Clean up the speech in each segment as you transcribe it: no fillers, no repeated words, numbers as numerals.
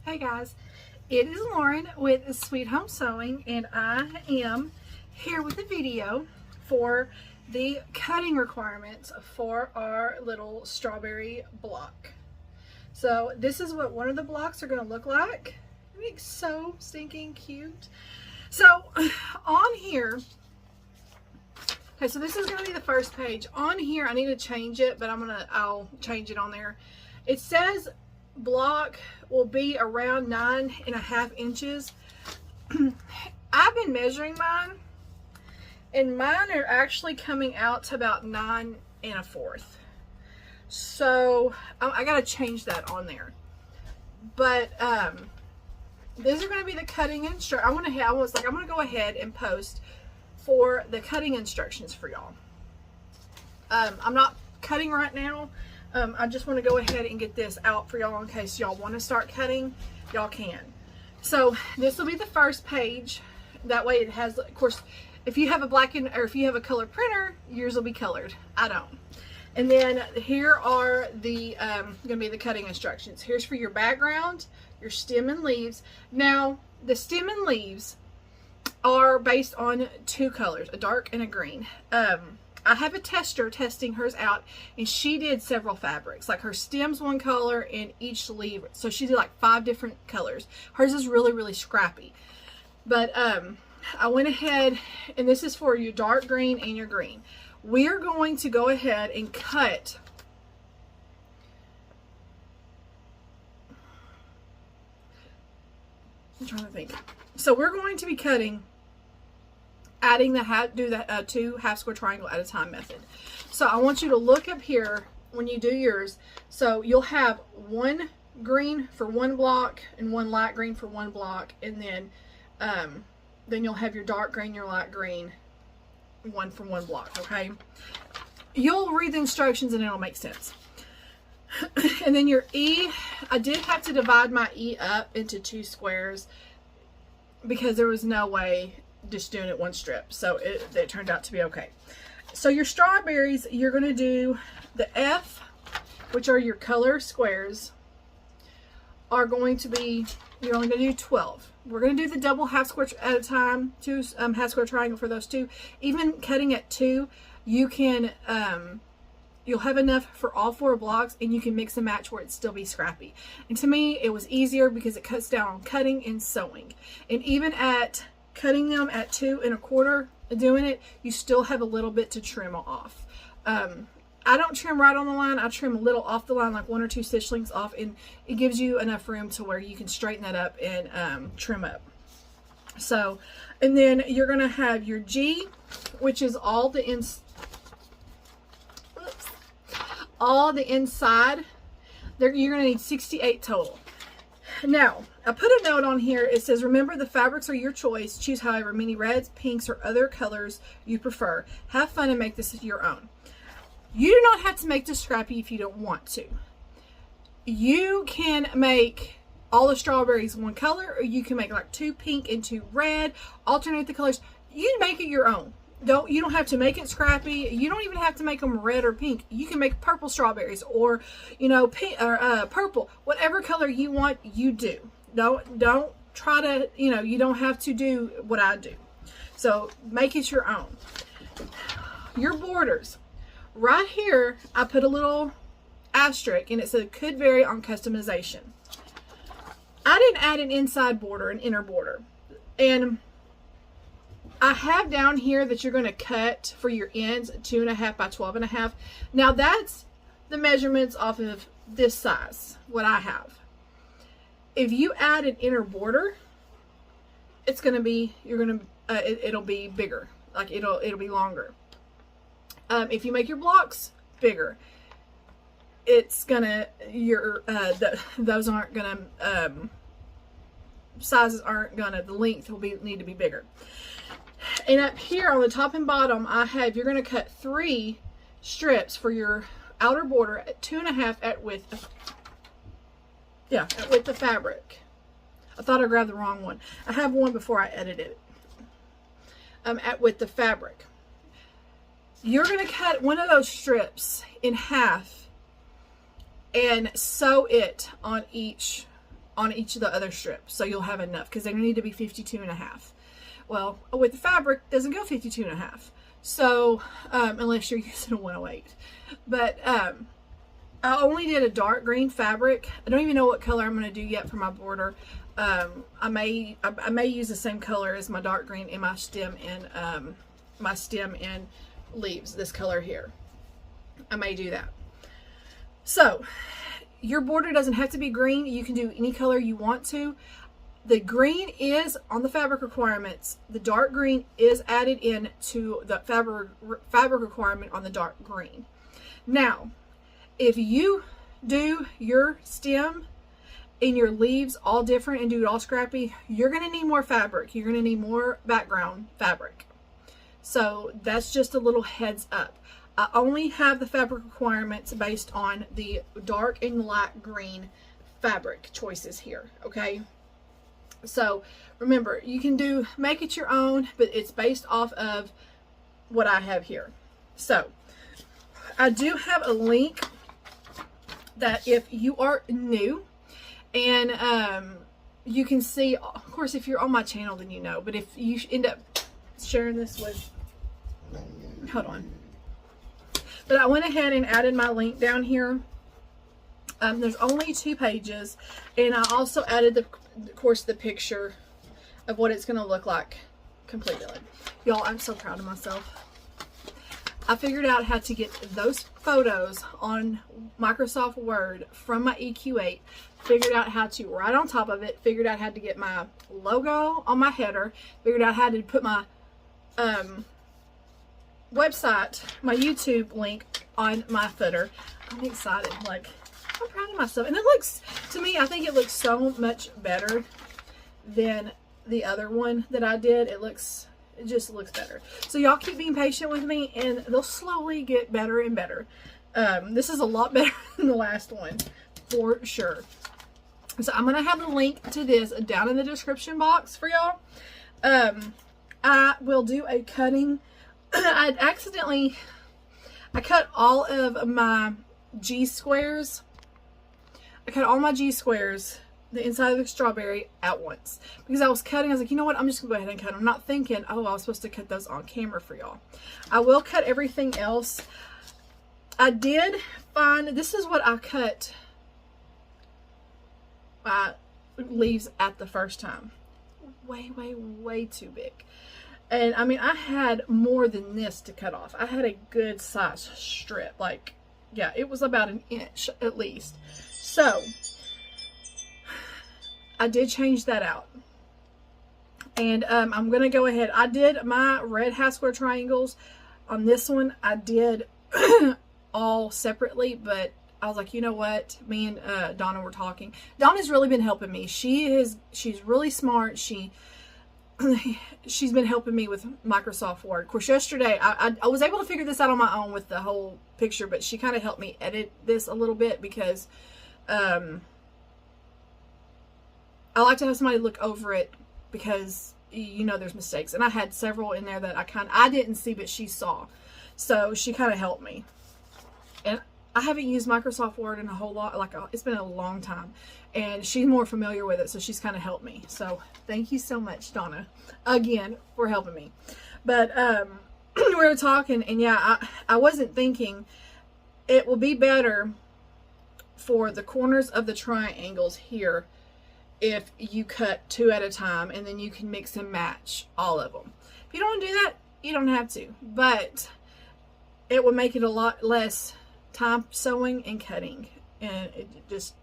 Hey guys, it is Lauren with Sweet Home Sewing, and I am here with a video for the cutting requirements for our little strawberry block. So this is what one of the blocks are going to look like. It's so stinking cute. So on here, okay, so this is going to be the first page. On here, I need to change it, but I'll change it on there. It says block will be around 9.5 inches. I've been measuring mine, and mine are actually coming out to about 9 1/4. So I gotta change that on there. But these are going to be the cutting instructions. I'm gonna go ahead and post for the cutting instructions for y'all. I'm not cutting right now. I just want to go ahead and get this out for y'all in case y'all want to start cutting. Y'all can. So this will be the first page. That way it has, of course, if you have a if you have a color printer, yours will be colored. I don't. And then here are the going to be the cutting instructions. Here's for your background, your stem and leaves. Now the stem and leaves are based on two colors, a dark and a green. I have a tester testing hers out, and she did several fabrics. Like her stem's one color and each leaf, so she did like 5 different colors. Hers is really, really scrappy. But I went ahead, and this is for your dark green and your green. We're going to go ahead and cut I'm trying to think. So we're going to be cutting, adding the 2 half square triangle at a time method. So I want you to look up here when you do yours. So you'll have one green for one block and one light green for one block, and then you'll have your dark green, your light green, one for one block. Okay, you'll read the instructions and it'll make sense. And then your E, I did have to divide my E up into 2 squares because there was no way just doing it one strip, so it turned out to be okay. So your strawberries, you're going to do the F, which are your color squares, are going to be, you're only going to do 12. We're going to do the double half square at a time, 2 half square triangle for those 2. Even cutting at 2, you can you'll have enough for all 4 blocks, and you can mix and match where it still be scrappy. And to me, it was easier because it cuts down on cutting and sewing. And even at cutting them at 2 1/4, doing it, you still have a little bit to trim off. I don't trim right on the line. I trim a little off the line, like 1 or 2 stitch lengths off, and it gives you enough room to where you can straighten that up and trim up. So, and then you're going to have your G, which is all the inside. You're going to need 68 total. Now, I put a note on here. It says, remember, the fabrics are your choice. Choose however many reds, pinks, or other colors you prefer. Have fun and make this your own. You do not have to make this scrappy if you don't want to. You can make all the strawberries one color, or you can make like 2 pink and 2 red, alternate the colors. You make it your own. You don't have to make it scrappy. You don't even have to make them red or pink. You can make purple strawberries, or pink or purple, whatever color you want. You do. Don't try to, you don't have to do what I do. So make it your own. Your borders, right here, I put a little asterisk, and it said could vary on customization. I didn't add an inside border, an inner border, and I have down here that you're going to cut for your ends 2.5 by 12.5. Now that's the measurements off of this size, what I have. If you add an inner border, it's going to be, it'll be bigger, like it'll be longer. If you make your blocks bigger, it's gonna, those aren't gonna, sizes aren't gonna, the length will need to be bigger. And up here on the top and bottom, you're going to cut 3 strips for your outer border at 2.5 at width. At width of fabric. I thought I grabbed the wrong one. I have one before I edited it. At width of fabric. You're going to cut one of those strips in half and sew it on each on each of the other strips, so you'll have enough, because they need to be 52.5. Well, with the fabric, it doesn't go 52.5. So, unless you're using a 108. But, I only did a dark green fabric. I don't even know what color I'm going to do yet for my border. I may use the same color as my dark green in my stem and leaves, this color here. I may do that. So, your border doesn't have to be green. You can do any color you want to. The green is on the fabric requirements. The dark green is added in to the fabric requirement on the dark green. Now, if you do your stem and your leaves all different and do it all scrappy, you're going to need more fabric. You're going to need more background fabric. So that's just a little heads up. I only have the fabric requirements based on the dark and light green fabric choices here, okay? So remember, you can make it your own, but it's based off of what I have here. So I do have a link that if you are new, and you can see, of course, if you're on my channel, then you know, but if you end up sharing this with, hold on. But I went ahead and added my link down here. There's only 2 pages, and I also added, of course, the picture of what it's going to look like completely. Y'all, I'm so proud of myself. I figured out how to get those photos on Microsoft Word from my EQ8. Figured out how to write on top of it. Figured out how to get my logo on my header. Figured out how to put my website, my YouTube link on my footer. I'm excited. Like, I'm proud of myself. And it looks, to me, I think it looks so much better than the other one that I did. It just looks better. So y'all keep being patient with me, and they'll slowly get better and better. This is a lot better than the last one, for sure. So I'm going to have a link to this down in the description box for y'all. I will do a cutting. I cut all of my G-squares. I cut all my G-squares, the inside of the strawberry, at once. Because I was cutting, I was like, you know what, I'm just going to go ahead and cut them. I'm not thinking, oh, I was supposed to cut those on camera for y'all. I will cut everything else. I did find, this is what I cut my leaves at the first time. Way, way, way too big. And I mean, I had more than this to cut off. I had a good size strip. Like, yeah, it was about an inch at least. So, I did change that out. And I'm going to go ahead. I did my red half square triangles on this one. I did all separately, but I was like, you know what? Me and Donna were talking. Donna's really been helping me. She's really smart. She's been helping me with Microsoft Word. Of course, yesterday I was able to figure this out on my own with the whole picture, but she kind of helped me edit this a little bit because I like to have somebody look over it because you know there's mistakes, and I had several in there that I didn't see, but she saw, so she kind of helped me. And I haven't used Microsoft Word in a whole lot, it's been a long time, and she's more familiar with it, so she's kind of helped me. So thank you so much, Donna, again, for helping me. But we were talking, and yeah, I wasn't thinking it will be better for the corners of the triangles here if you cut 2 at a time, and then you can mix and match all of them. If you don't want to do that, you don't have to, but it would make it a lot less time sewing and cutting, and it just,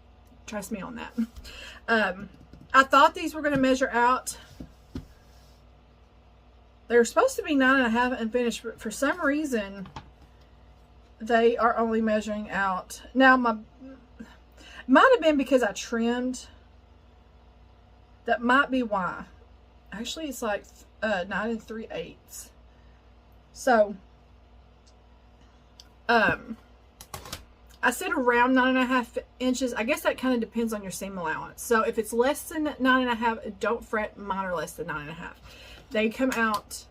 trust me on that. I thought these were going to measure out. They're supposed to be 9.5 and finished, but for some reason they are only measuring out. Now, might have been because I trimmed. That might be why. Actually, it's like 9 3/8. So, I said around 9.5 inches. I guess that kind of depends on your seam allowance. So if it's less than 9.5, don't fret. Mine are less than 9.5. They come out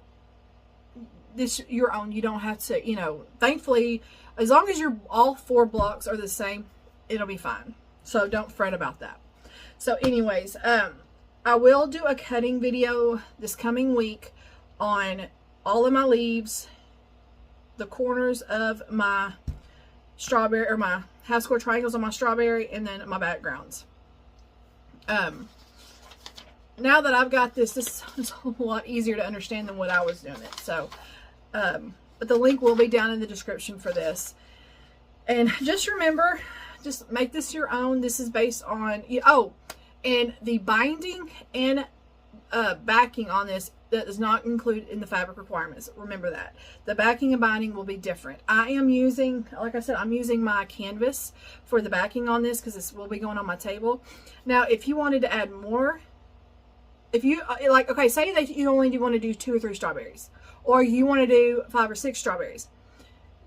your own. You don't have to, you know, thankfully, as long as all 4 blocks are the same, it'll be fine. So don't fret about that. So anyways, I will do a cutting video this coming week on all of my leaves, the corners of my strawberry, or my half square triangles on my strawberry, and then my backgrounds. Now that I've got this is a whole lot easier to understand than what I was doing it. So, but the link will be down in the description for this. And just remember, just make this your own. This is based on, oh, and the binding and backing on this, that does not include in the fabric requirements. Remember that. The backing and binding will be different. I am using, like I said, I'm using my canvas for the backing on this because this will be going on my table. Now, if you wanted to add more, if you, like, okay, say that you only want to do 2 or 3 strawberries, or you want to do 5 or 6 strawberries.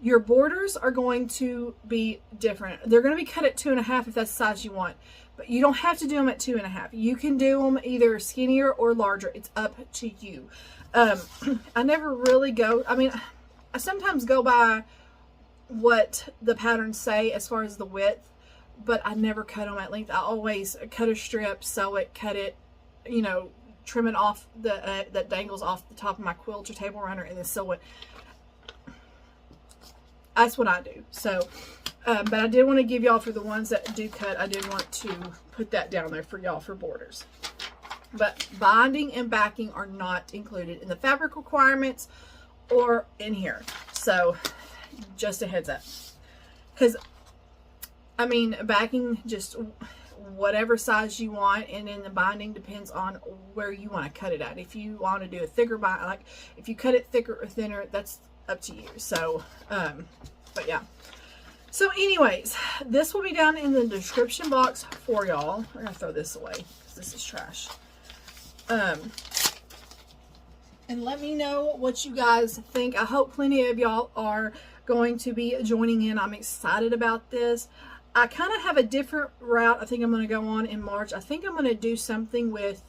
Your borders are going to be different. They're going to be cut at 2.5 if that's the size you want. But you don't have to do them at 2.5. You can do them either skinnier or larger. It's up to you. I never really go, I mean, I sometimes go by what the patterns say as far as the width, but I never cut them at length. I always cut a strip, sew it, cut it, you know, trim it off the that dangles off the top of my quilt or table runner, and then sew it. That's what I do. So, but I did want to give y'all, for the ones that do cut, I did want to put that down there for y'all for borders. But binding and backing are not included in the fabric requirements or in here. So, just a heads up. Because, I mean, backing, just whatever size you want, and then the binding depends on where you want to cut it at. If you want to do a thicker bind, like if you cut it thicker or thinner, that's up to you. So, but yeah. So anyways, this will be down in the description box for y'all. I'm gonna throw this away because this is trash. And let me know what you guys think. I hope plenty of y'all are going to be joining in. I'm excited about this. I kind of have a different route I think I'm going to go on in March. I think I'm going to do something with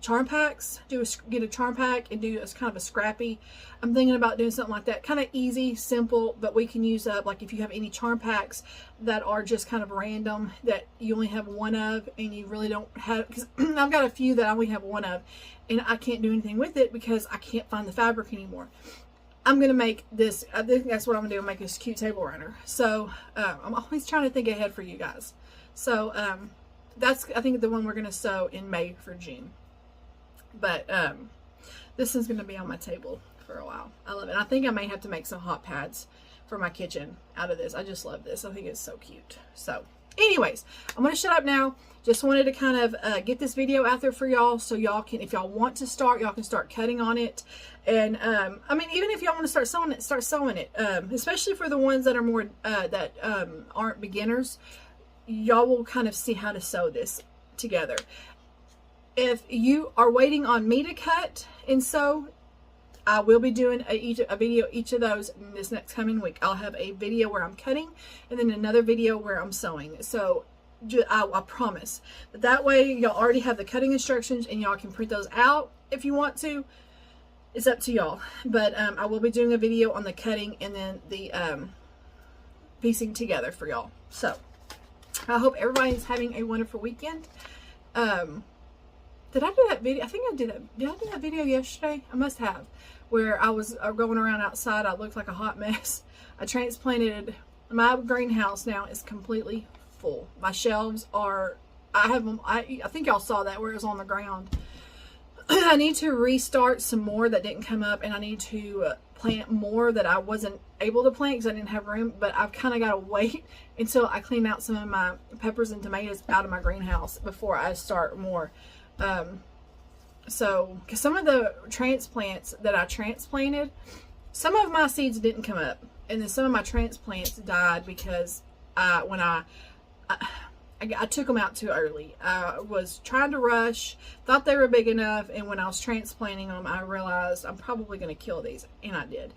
charm packs. Get a charm pack and do kind of a scrappy. I'm thinking about doing something like that. Kind of easy, simple, but we can use up, like if you have any charm packs that are just kind of random, that you only have one of, and you really don't have, because I've got a few that I only have one of, and I can't do anything with it because I can't find the fabric anymore. I'm going to make this, I think that's what I'm going to do, make this cute table runner. So, I'm always trying to think ahead for you guys. So, that's, I think, the one we're going to sew in May for June. But, this is going to be on my table for a while. I love it. I think I may have to make some hot pads for my kitchen out of this. I just love this. I think it's so cute. So, anyways, I'm going to shut up now. Just wanted to kind of get this video out there for y'all, so y'all can, if y'all want to start, y'all can start cutting on it. And I mean, even if y'all want to start sewing it, especially for the ones that are more aren't beginners. Y'all will kind of see how to sew this together. If you are waiting on me to cut and sew, I will be doing a video each of those in this next coming week. I'll have a video where I'm cutting, and then another video where I'm sewing. So I promise. But that way y'all already have the cutting instructions, and y'all can print those out if you want to. It's up to y'all. But I will be doing a video on the cutting and then the piecing together for y'all. So I hope everybody's having a wonderful weekend. Did I do that video? I think I did that. Did I do that video yesterday? I must have. Where I was going around outside. I looked like a hot mess. I transplanted. My greenhouse now is completely full. My shelves are, I have them, I think y'all saw that where it was on the ground. I need to restart some more that didn't come up, and I need to plant more that I wasn't able to plant because I didn't have room. But I've kind of got to wait until I clean out some of my peppers and tomatoes out of my greenhouse before I start more. So, because some of the transplants that I transplanted, some of my seeds didn't come up, and then some of my transplants died because when I took them out too early. I was trying to rush, thought they were big enough, and when I was transplanting them, I realized I'm probably going to kill these, and I did.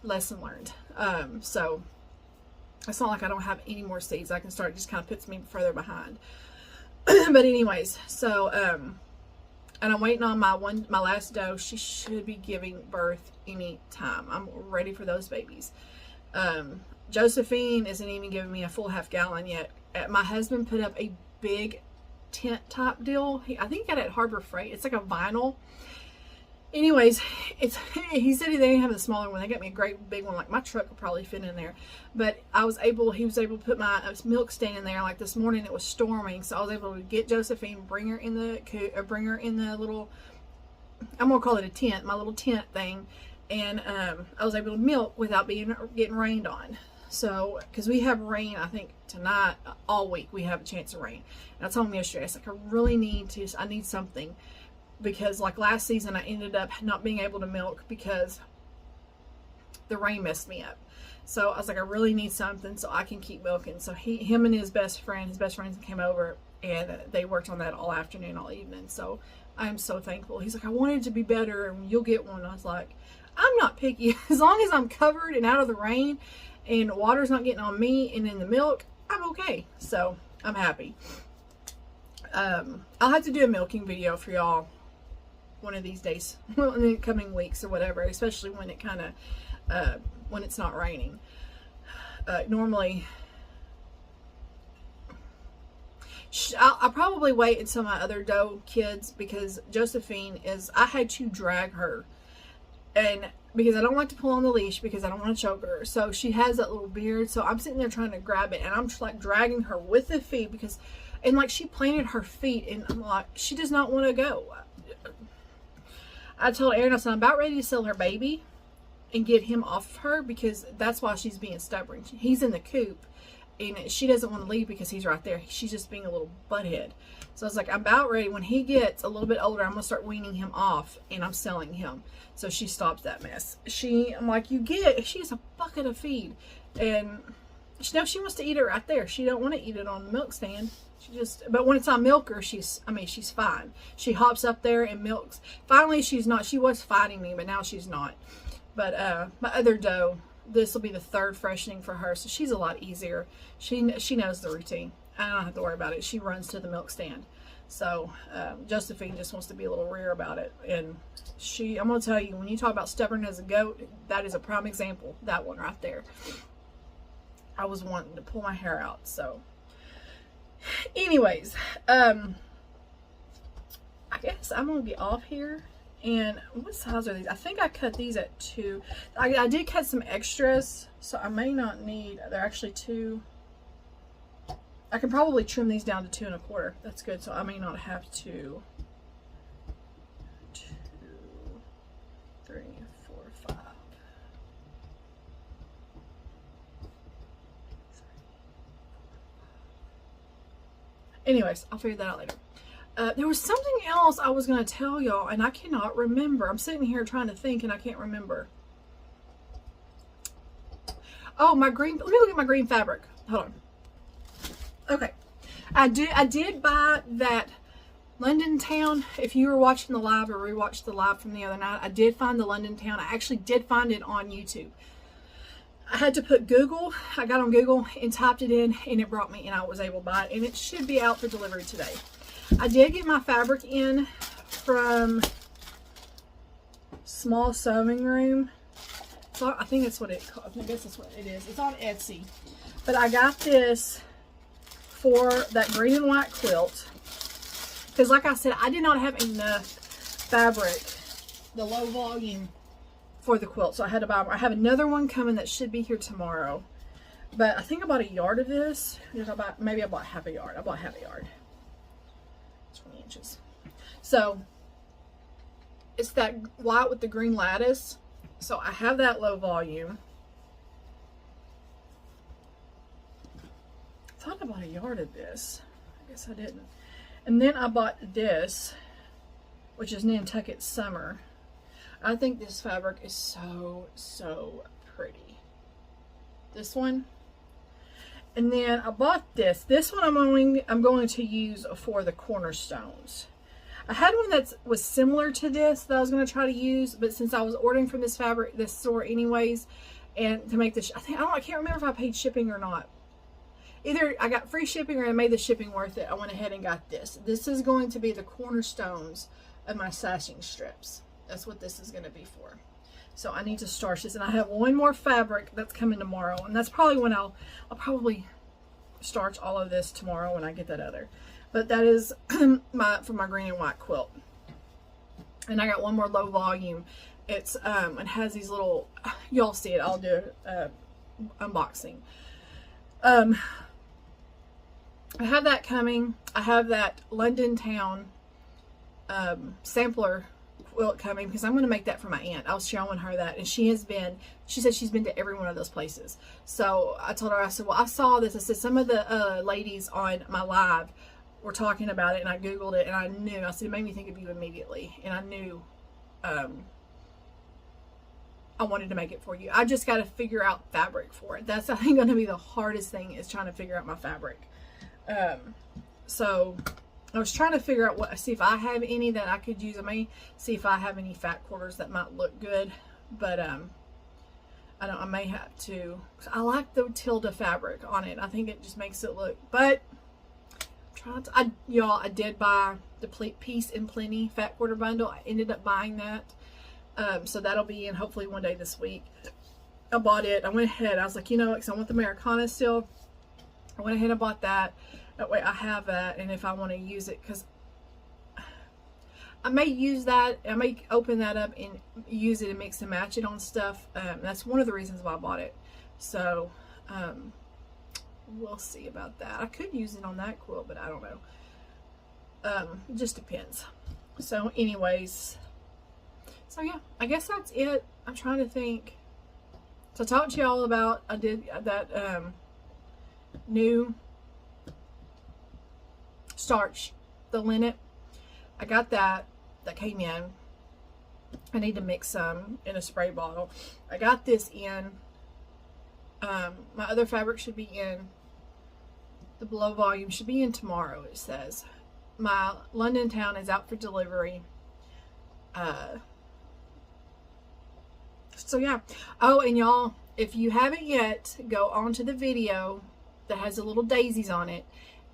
Lesson learned. So it's not like I don't have any more seeds I can start. It just kind of puts me further behind. But anyways, so and I'm waiting on my last doe. She should be giving birth any time. I'm ready for those babies. Josephine isn't even giving me a full half gallon yet. My husband put up a big tent type deal. I think he got it at Harbor Freight. It's like a vinyl. Anyways, he said they didn't have the smaller one. They got me a great big one. Like my truck would probably fit in there. But he was able to put my milk stand in there. Like this morning it was storming, so I was able to get Josephine, bring her in the little, I'm gonna call it a tent, my little tent thing, and I was able to milk without getting rained on. So, because we have rain, I think tonight, all week we have a chance of rain. And I told him yesterday, I was like, I need something, because like last season I ended up not being able to milk because the rain messed me up. So I was like, I really need something so I can keep milking. So him and his best friends came over, and they worked on that all afternoon, all evening. So I'm so thankful. He's like, I wanted it to be better and you'll get one. I was like, I'm not picky. As long as I'm covered and out of the rain and water's not getting on me and in the milk, I'm okay. So I'm happy. I'll have to do a milking video for y'all one of these days, well, in the coming weeks or whatever, especially when it kind of when it's not raining. Normally I'll probably wait until my other doe kids, because Josephine I had to drag her, and because I don't like to pull on the leash because I don't want to choke her. So she has that little beard, so I'm sitting there trying to grab it, and I'm just like dragging her with the feet, because, and like she planted her feet, and I'm like, she does not want to go. I told Aaron, I said, I'm about ready to sell her baby and get him off of her, because that's why she's being stubborn. He's in the coop and she doesn't want to leave because he's right there. She's just being a little butthead. So I was like, I'm about ready. When he gets a little bit older, I'm going to start weaning him off and I'm selling him. So she stops that mess. I'm like, she has a bucket of feed, and she wants to eat it right there. She don't want to eat it on the milk stand. But when it's on milker, she's fine. She hops up there and milks. Finally, she was fighting me, but now she's not. But my other doe, this will be the third freshening for her, so she's a lot easier. She knows the routine. I don't have to worry about it. She runs to the milk stand. So Josephine just wants to be a little rear about it. And I'm going to tell you, when you talk about stubborn as a goat, that is a prime example. That one right there. I was wanting to pull my hair out. So anyways, I guess I'm going to be off here. And what size are these? I think I cut these at 2. I did cut some extras, so I may not need, they're actually 2. I can probably trim these down to 2 1/4. That's good. So I may not have to 2, 3, 4, 5. Anyways, I'll figure that out later. There was something else I was going to tell y'all, and I cannot remember. I'm sitting here trying to think, and I can't remember. Oh, let me look at my green fabric. Hold on. Okay. I did buy that London Town. If you were watching the live or rewatched the live from the other night, I did find the London Town. I actually did find it on YouTube. I had to put Google. I got on Google and typed it in, and it brought me, and I was able to buy it, and it should be out for delivery today. I did get my fabric in from Small Sewing Room. So I think that's what I guess that's what it is. It's on Etsy. But I got this for that green and white quilt, because like I said, I did not have enough fabric, the low volume, for the quilt. So I had to buy more. I have another one coming that should be here tomorrow. But I think I bought a yard of this. Maybe I bought half a yard. I bought half a yard. 20 inches. So it's that white with the green lattice. So I have that low volume. I thought I bought a yard of this. I guess I didn't. And then I bought this, which is Nantucket Summer. I think this fabric is so pretty. This one. And then I bought this. This one I'm going to use for the cornerstones. I had one that was similar to this that I was going to try to use, but since I was ordering from this store anyways, and to make this, I can't remember if I paid shipping or not. Either I got free shipping or I made the shipping worth it. I went ahead and got this. This is going to be the cornerstones of my sashing strips. That's what this is going to be for. So I need to starch this, and I have one more fabric that's coming tomorrow, and that's probably when I'll probably starch all of this tomorrow when I get that other. But that is for my green and white quilt. And I got one more low volume. It's it has these little, y'all see it, I'll do unboxing. I have that coming. I have that London Town sampler quilt coming because I'm going to make that for my aunt. I was showing her that, and she said she's been to every one of those places. So I told her, I said, well, I saw this. I said, some of the ladies on my live were talking about it, and I Googled it, and I knew. I said, it made me think of you immediately, and I knew I wanted to make it for you. I just got to figure out fabric for it. That's, I think, going to be the hardest thing, is trying to figure out my fabric. So I was trying to figure out see if I have any that I could use. I may see if I have any fat quarters that might look good, but I may have to. I like the Tilda fabric on it. I think it just makes it look, but y'all, I did buy the Peace and Plenty fat quarter bundle. I ended up buying that. So that'll be in hopefully one day this week. I bought it. I went ahead. I was like, you know, because I want the Americana still. I went ahead and bought that. That way I have that, and if I want to use it, because I may use that, I may open that up and use it and mix and match it on stuff. That's one of the reasons why I bought it. So we'll see about that. I could use it on that quilt, but I don't know. It just depends. So anyways, so yeah, I guess that's it. I'm trying to think. So I talked to y'all about, I did that new starch, the linnet. I got that came in. I need to mix some in a spray bottle. I got this in. My other fabric should be in. The below volume should be in tomorrow, it says. My London Town is out for delivery. So yeah. Oh, and y'all, if you haven't yet, go on to the video that has the little daisies on it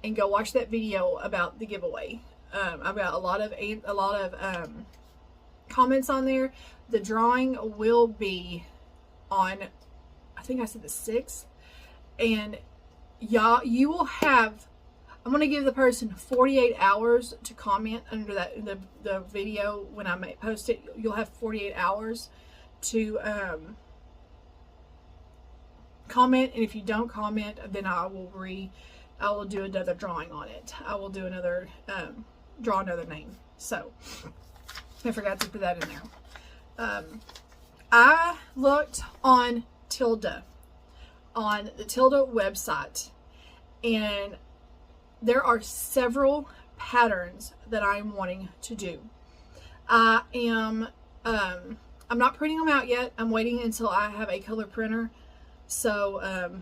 and go watch that video about the giveaway. I've got a lot of comments on there. The drawing will be on, I think I said the 6th, and y'all, you will have, I'm going to give the person 48 hours to comment under that the video. When I may post it, you'll have 48 hours to comment, and if you don't comment, then I will do another drawing on it. I will do another draw another name. So I forgot to put that in there. I looked on Tilda, on the Tilda website, and there are several patterns that I'm wanting to do. I am I'm not printing them out yet. I'm waiting until I have a color printer, so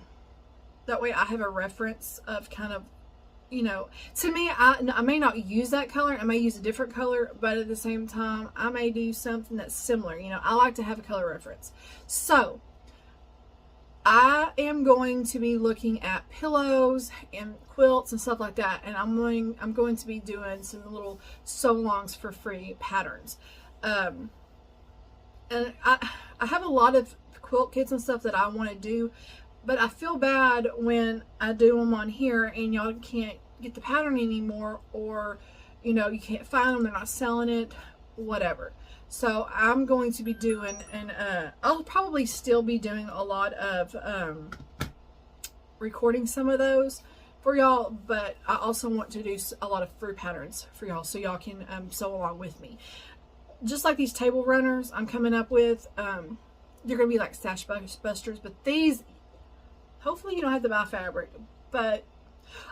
that way I have a reference of kind of, you know, to me, I may not use that color. I may use a different color, but at the same time, I may do something that's similar. You know, I like to have a color reference. So I am going to be looking at pillows and quilts and stuff like that, and I'm going to be doing some little sew-alongs for free patterns. And I have a lot of quilt kits and stuff that I want to do, but I feel bad when I do them on here and y'all can't get the pattern anymore, or, you know, you can't find them, they're not selling it, whatever. So I'm going to be doing, and I'll probably still be doing a lot of recording some of those for y'all, but I also want to do a lot of free patterns for y'all, so y'all can sew along with me. Just like these table runners I'm coming up with, they're going to be like stash busters, but these, hopefully you don't have to buy fabric. But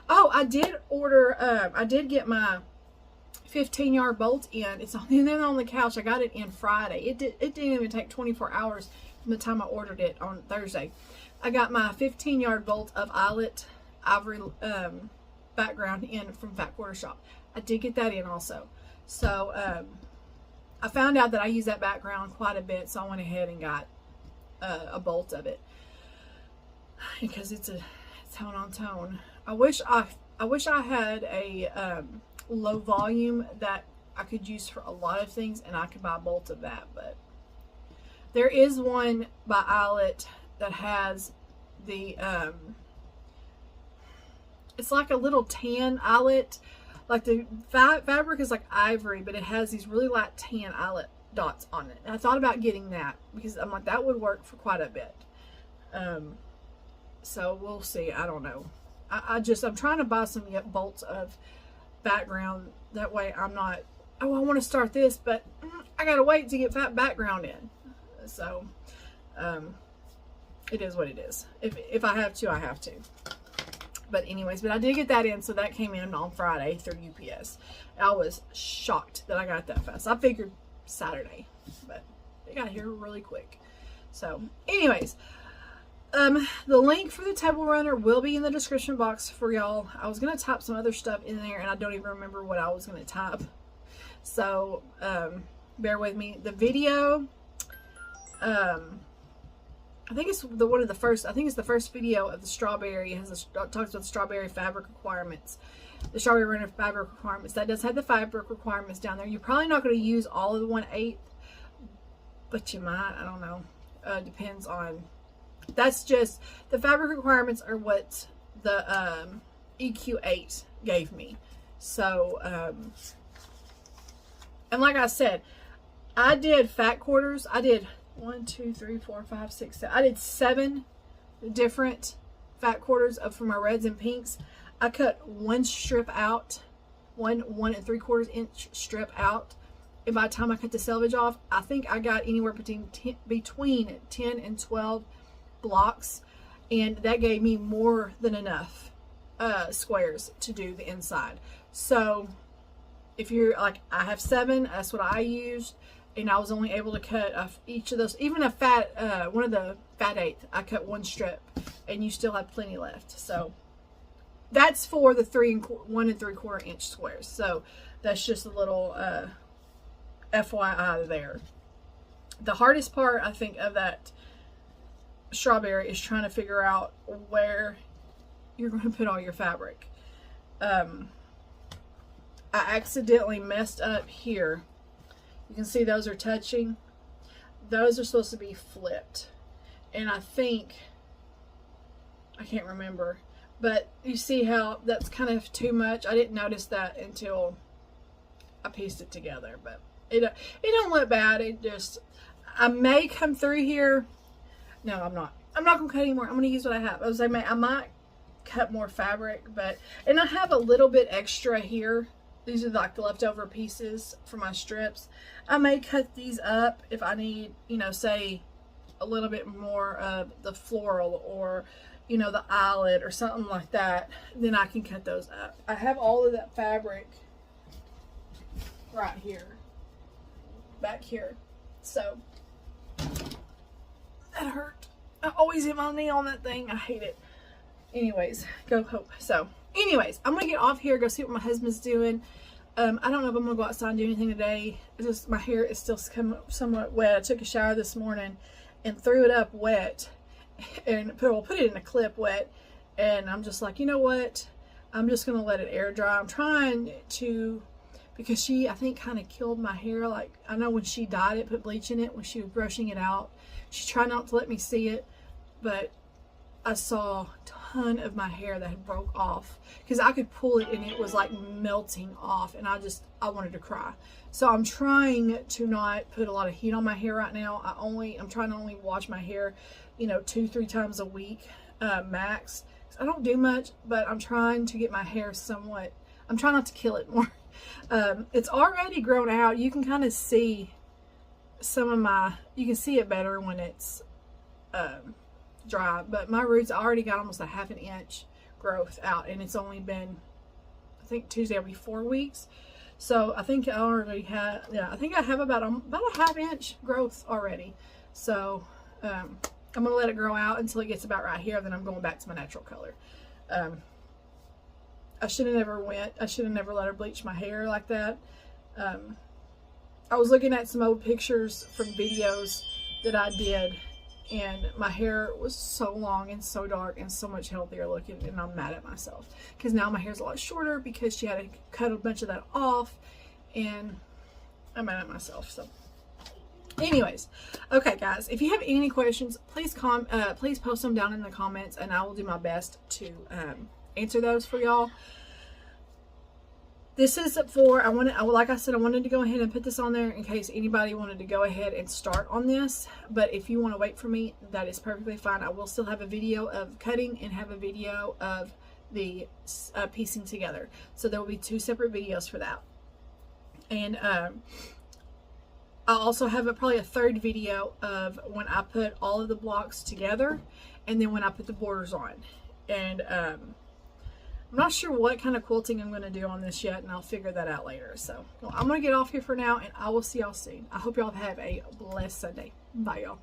oh, I did order, I did get my 15-yard bolt in. It's on the couch. I got it in Friday. It didn't even take 24 hours from the time I ordered it on Thursday. I got my 15-yard bolt of eyelet ivory background in from Fat Quarter Shop. I did get that in also. So I found out that I use that background quite a bit, so I went ahead and got a bolt of it, because it's tone on tone. I wish I had a low volume that I could use for a lot of things, and I could buy a bolt of that. But there is one by Eyelet that has the it's like a little tan eyelet. Like the fabric is like ivory, but it has these really light tan eyelet dots on it. And I thought about getting that because I'm like, that would work for quite a bit. So we'll see. I don't know. I'm trying to buy some bolts of background. That way I'm not, oh, I want to start this, but I got to wait to get that background in. So, it is what it is. If I have to, I have to. But anyways, but I did get that in, so that came in on Friday through UPS. I was shocked that I got that fast. I figured Saturday, but it got here really quick. So anyways, the link for the table runner will be in the description box for y'all. I was going to type some other stuff in there, and I don't even remember what I was going to type. So, bear with me. The video, I think it's the first video of the strawberry. It talks about the strawberry fabric requirements. The strawberry runner fabric requirements. That does have the fabric requirements down there. You're probably not going to use all of the 1/8, but you might. I don't know. Depends on. That's just the fabric requirements are what the EQ8 gave me. So, and like I said, I did fat quarters. I did 1, 2, 3, 4, 5, 6, 7. I did 7 different fat quarters for my reds and pinks. I cut one strip out, one 1 3/4 inch strip out. And by the time I cut the selvage off, I think I got anywhere between 10 and 12 blocks, and that gave me more than enough squares to do the inside. So if you're like, I have 7, that's what I used. And I was only able to cut each of those, even a fat, one of the fat 8, I cut 1 strip, and you still have plenty left. So that's for the 1 3/4 inch squares. So that's just a little FYI there. The hardest part, I think, of that strawberry is trying to figure out where you're going to put all your fabric. I accidentally messed up here. You can see those are touching. Those are supposed to be flipped. And I think, I can't remember, but you see how that's kind of too much. I didn't notice that until I pieced it together, but it don't look bad. It just, I may come through here. No, I'm not. I'm not going to cut anymore. I'm going to use what I have. I might cut more fabric, and I have a little bit extra here. These are like the leftover pieces for my strips. I may cut these up if I need, say a little bit more of the floral or, the eyelet or something like that. Then I can cut those up. I have all of that fabric right here, back here. So that hurt. I always hit my knee on that thing. I hate it. Anyways, go hope. So anyways, I'm gonna get off here, go see what my husband's doing. I don't know if I'm gonna go outside and do anything today. It's just my hair is still somewhat wet. I took a shower this morning and threw it up wet, and put it in a clip wet. And I'm just like, you know what? I'm just gonna let it air dry. I'm trying to, because she, I think, kind of killed my hair. Like, I know when she dyed it, put bleach in it when she was brushing it out. She tried not to let me see it, but I saw a ton of my hair that had broke off because I could pull it and it was like melting off, and I wanted to cry. So I'm trying to not put a lot of heat on my hair right now. I'm trying to only wash my hair, 2-3 times a week max. I don't do much, but I'm trying to get my hair somewhat, I'm trying not to kill it more. It's already grown out. You can kind of see you can see it better when it's dry, but my roots already got almost a 1/2 inch growth out, and it's only been, I think Tuesday will be 4 weeks. So I think I already have, I think I have about a 1/2 inch growth already. So I'm gonna let it grow out until it gets about right here, then I'm going back to my natural color. I should have never let her bleach my hair like that. I was looking at some old pictures from videos that I did, and my hair was so long and so dark and so much healthier looking, and I'm mad at myself because now my hair's a lot shorter because she had to cut a bunch of that off, and I'm mad at myself. So anyways, okay guys, if you have any questions, please post them down in the comments, and I will do my best to answer those for y'all. This is for, like I said, I wanted to go ahead and put this on there in case anybody wanted to go ahead and start on this. But if you want to wait for me, that is perfectly fine. I will still have a video of cutting and have a video of the piecing together. So there will be 2 separate videos for that. And I'll also have probably a 3rd video of when I put all of the blocks together and then when I put the borders on. And I'm not sure what kind of quilting I'm going to do on this yet, and I'll figure that out later. So, well, I'm going to get off here for now, and I will see y'all soon. I hope y'all have a blessed Sunday. Bye, y'all.